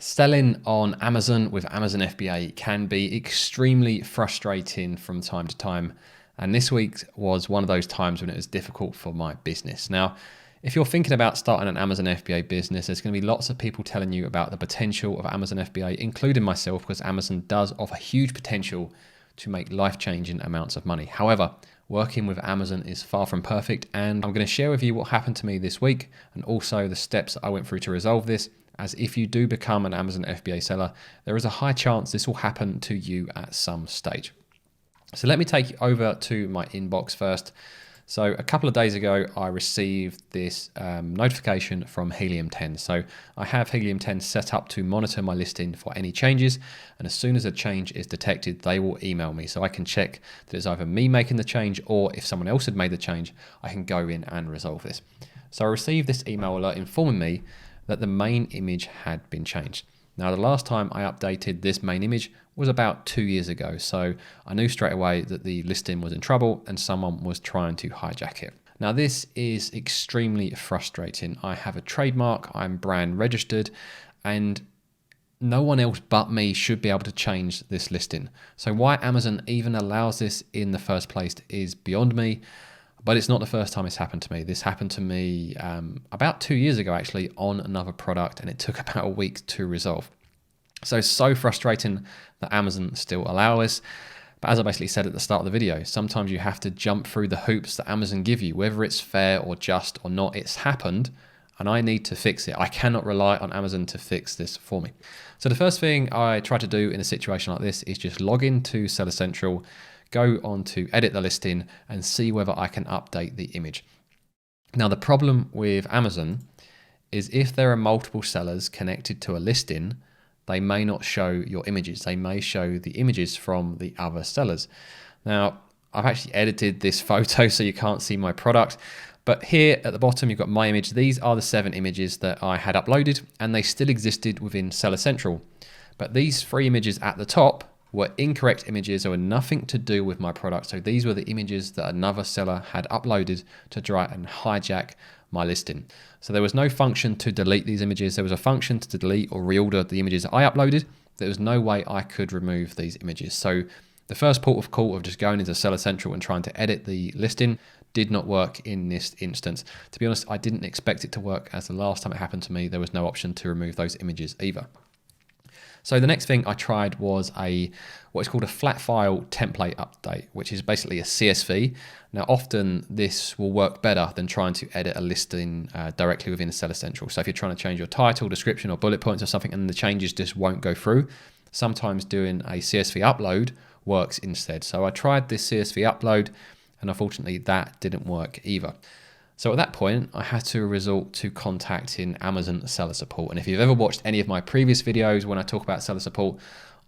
Selling on Amazon with Amazon FBA can be extremely frustrating from time to time. And this week was one of those times when it was difficult for my business. Now, if you're thinking about starting an Amazon FBA business, there's going to be lots of people telling you about the potential of Amazon FBA, including myself, because Amazon does offer huge potential to make life-changing amounts of money. However, working with Amazon is far from perfect, and I'm going to share with you what happened to me this week and also the steps I went through to resolve this. As if you do become an Amazon FBA seller, there is a high chance this will happen to you at some stage. So let me take you over to my inbox first. So a couple of days ago, I received this notification from Helium 10. So I have Helium 10 set up to monitor my listing for any changes. And as soon as a change is detected, they will email me. So I can check that it's either me making the change or if someone else had made the change, I can go in and resolve this. So I received this email alert informing me that the main image had been changed. Now, the last time I updated this main image was about 2 years ago, so I knew straight away that the listing was in trouble and someone was trying to hijack it. Now, this is extremely frustrating. I have a trademark, I'm brand registered, and no one else but me should be able to change this listing. So why Amazon even allows this in the first place is beyond me. But it's not the first time it's happened to me. This happened to me about 2 years ago, actually, on another product, and it took about a week to resolve. So frustrating that Amazon still allow this. But as I basically said at the start of the video, sometimes you have to jump through the hoops that Amazon give you, whether it's fair or just or not. It's happened, and I need to fix it. I cannot rely on Amazon to fix this for me. So the first thing I try to do in a situation like this is just log into Seller Central, go on to edit the listing and see whether I can update the image. Now, the problem with Amazon is if there are multiple sellers connected to a listing, they may not show your images. They may show the images from the other sellers. Now, I've actually edited this photo so you can't see my product, but here at the bottom, you've got my image. These are the 7 images that I had uploaded and they still existed within Seller Central. But these 3 images at the top were incorrect images or were nothing to do with my product. So these were the images that another seller had uploaded to try and hijack my listing. So there was no function to delete these images. There was a function to delete or reorder the images that I uploaded. There was no way I could remove these images. So the first port of call of just going into Seller Central and trying to edit the listing did not work in this instance. To be honest, I didn't expect it to work, as the last time it happened to me, there was no option to remove those images either. So the next thing I tried was what is called a flat file template update, which is basically a CSV. Now, often this will work better than trying to edit a listing directly within Seller Central. So if you're trying to change your title, description, or bullet points or something, and the changes just won't go through, sometimes doing a CSV upload works instead. So I tried this CSV upload, and unfortunately that didn't work either. So at that point, I had to resort to contacting Amazon seller support. And if you've ever watched any of my previous videos when I talk about seller support,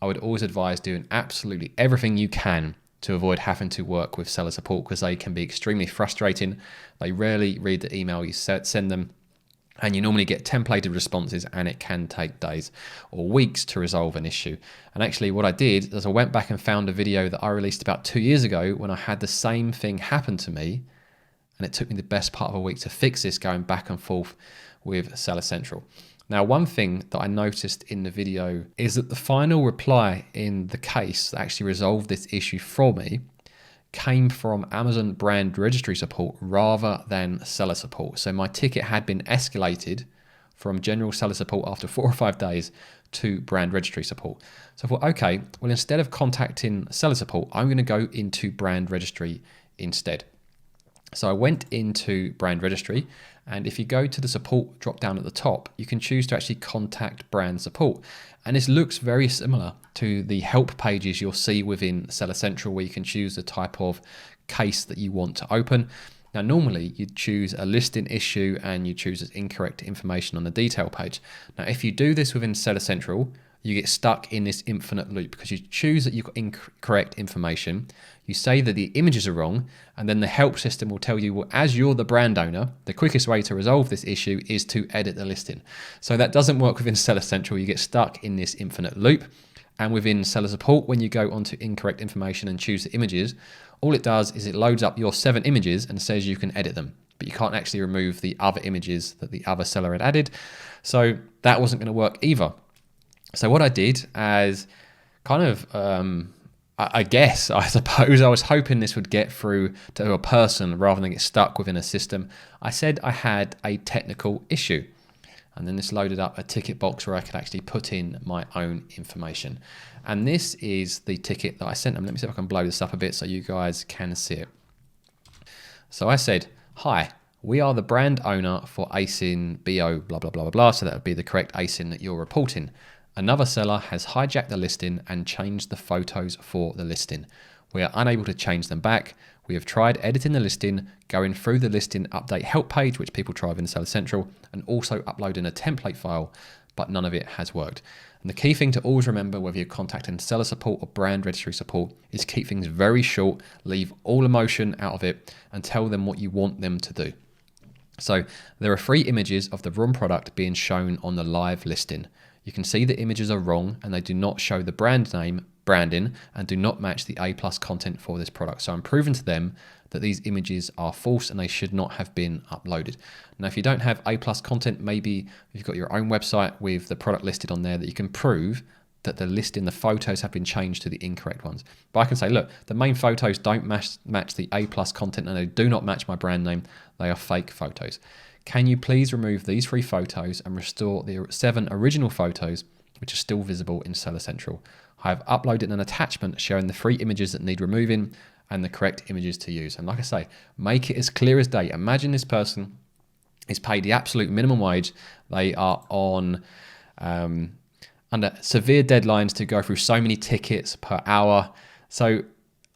I would always advise doing absolutely everything you can to avoid having to work with seller support, because they can be extremely frustrating. They rarely read the email you send them, and you normally get templated responses, and it can take days or weeks to resolve an issue. And actually what I did is I went back and found a video that I released about 2 years ago when I had the same thing happen to me. And it took me the best part of a week to fix this, going back and forth with Seller Central. Now, one thing that I noticed in the video is that the final reply in the case that actually resolved this issue for me came from Amazon Brand Registry support rather than seller support. So my ticket had been escalated from general seller support after 4 or 5 days to Brand Registry support. So I thought, okay, well, instead of contacting seller support, I'm going to go into Brand Registry instead. So I went into Brand Registry, and if you go to the support drop down at the top, you can choose to actually contact brand support. And this looks very similar to the help pages you'll see within Seller Central, where you can choose the type of case that you want to open. Now, normally you'd choose a listing issue and you choose incorrect information on the detail page. Now, if you do this within Seller Central, you get stuck in this infinite loop, because you choose that you've got incorrect information, you say that the images are wrong, and then the help system will tell you, well, as you're the brand owner, the quickest way to resolve this issue is to edit the listing. So that doesn't work within Seller Central. You get stuck in this infinite loop. And within seller support, when you go onto incorrect information and choose the images, all it does is it loads up your 7 images and says you can edit them, but you can't actually remove the other images that the other seller had added. So that wasn't going to work either. So what I did as kind of, I suppose I was hoping this would get through to a person rather than get stuck within a system. I said I had a technical issue. And then this loaded up a ticket box where I could actually put in my own information. And this is the ticket that I sent them. Let me see if I can blow this up a bit so you guys can see it. So I said, hi, we are the brand owner for ASIN BO blah, blah, blah, blah, blah. So that would be the correct ASIN that you're reporting. Another seller has hijacked the listing and changed the photos for the listing. We are unable to change them back. We have tried editing the listing, going through the listing update help page, which people try in Seller Central, and also uploading a template file, but none of it has worked. And the key thing to always remember, whether you're contacting seller support or brand registry support, is keep things very short, leave all emotion out of it, and tell them what you want them to do. So there are 3 images of the wrong product being shown on the live listing. You can see the images are wrong and they do not show the brand name, branding, and do not match the A+ content for this product. So I'm proving to them that these images are false and they should not have been uploaded. Now, if you don't have A+ content, maybe you've got your own website with the product listed on there that you can prove that the listing, the photos have been changed to the incorrect ones. But I can say, look, the main photos don't match the A+ content and they do not match my brand name. They are fake photos. Can you please remove these 3 photos and restore the 7 original photos which are still visible in Seller Central? I have uploaded an attachment showing the 3 images that need removing and the correct images to use. And like I say, make it as clear as day. Imagine this person is paid the absolute minimum wage. They are on under severe deadlines to go through so many tickets per hour. So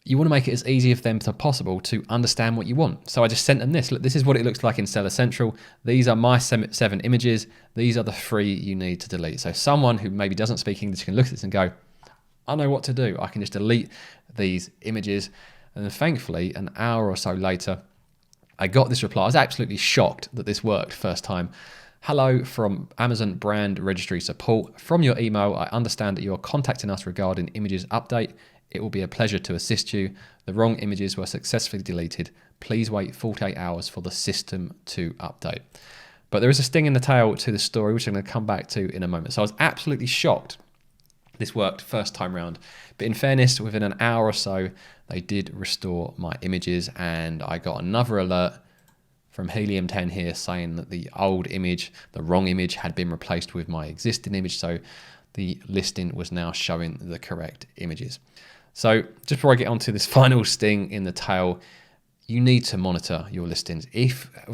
you want to make it as easy for them as possible to understand what you want. So I just sent them this. Look, this is what it looks like in Seller Central. These are my 7 images. These are the 3 you need to delete. So someone who maybe doesn't speak English can look at this and go, I know what to do. I can just delete these images. And then thankfully, an hour or so later, I got this reply. I was absolutely shocked that this worked first time. Hello from Amazon Brand Registry Support. From your email, I understand that you are contacting us regarding images update. It will be a pleasure to assist you. The wrong images were successfully deleted. Please wait 48 hours for the system to update. But there is a sting in the tail to the story, which I'm going to come back to in a moment. So I was absolutely shocked this worked first time round. But in fairness, within an hour or so, they did restore my images and I got another alert from Helium 10 here saying that the old image, the wrong image, had been replaced with my existing image. So the listing was now showing the correct images. So just before I get onto this final sting in the tail, you need to monitor your listings.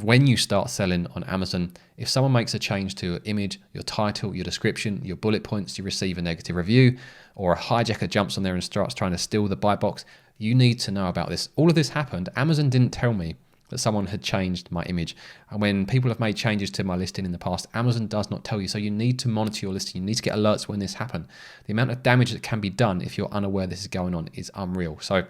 When you start selling on Amazon, if someone makes a change to your image, your title, your description, your bullet points, you receive a negative review, or a hijacker jumps on there and starts trying to steal the buy box, you need to know about this. All of this happened. Amazon didn't tell me that someone had changed my image. And when people have made changes to my listing in the past, Amazon does not tell you. So you need to monitor your listing. You need to get alerts when this happens. The amount of damage that can be done if you're unaware this is going on is unreal. So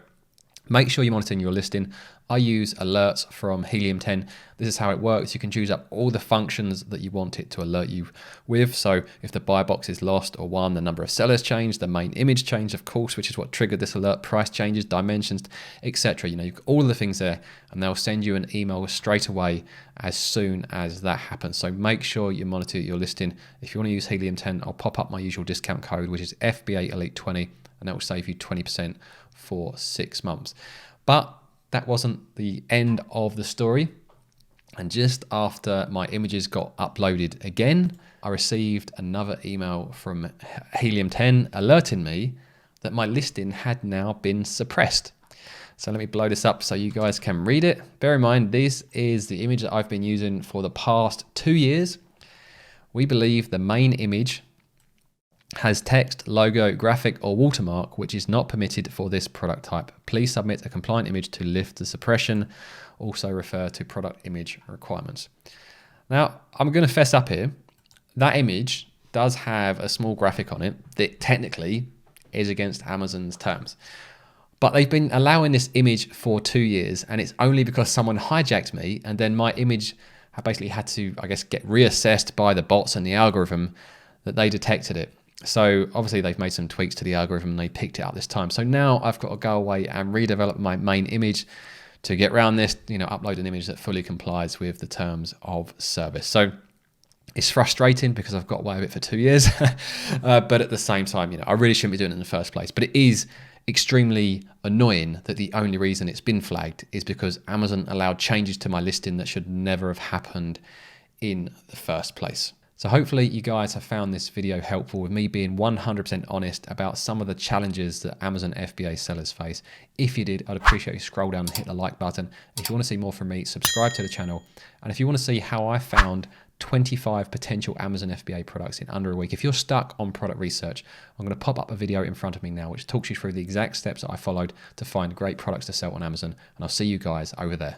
make sure you're monitoring your listing. I use alerts from Helium 10. This is how it works. You can choose up all the functions that you want it to alert you with. So if the buy box is lost or won, the number of sellers changed, the main image changed, of course, which is what triggered this alert, price changes, dimensions, etc. You've got all of the things there, and they'll send you an email straight away as soon as that happens. So make sure you monitor your listing. If you want to use Helium 10, I'll pop up my usual discount code, which is FBA Elite 20, and that will save you 20% for 6 months. But that wasn't the end of the story. And just after my images got uploaded again, I received another email from Helium 10 alerting me that my listing had now been suppressed. So let me blow this up so you guys can read it. Bear in mind, this is the image that I've been using for the past 2 years. We believe the main image has text, logo, graphic, or watermark, which is not permitted for this product type. Please submit a compliant image to lift the suppression. Also refer to product image requirements. Now, I'm going to fess up here. That image does have a small graphic on it that technically is against Amazon's terms. But they've been allowing this image for 2 years, and it's only because someone hijacked me, and then my image basically had to, I guess, get reassessed by the bots and the algorithm that they detected it. So obviously they've made some tweaks to the algorithm and they picked it up this time. So now I've got to go away and redevelop my main image to get around this, upload an image that fully complies with the terms of service. So It's frustrating because I've got away with it for 2 years, but at the same time, I really shouldn't be doing it in the first place. But it is extremely annoying that the only reason it's been flagged is because Amazon allowed changes to my listing that should never have happened in the first place. So hopefully you guys have found this video helpful with me being 100% honest about some of the challenges that Amazon FBA sellers face. If you did, I'd appreciate you scroll down and hit the like button. If you want to see more from me, subscribe to the channel. And if you want to see how I found 25 potential Amazon FBA products in under a week, if you're stuck on product research, I'm going to pop up a video in front of me now which talks you through the exact steps that I followed to find great products to sell on Amazon. And I'll see you guys over there.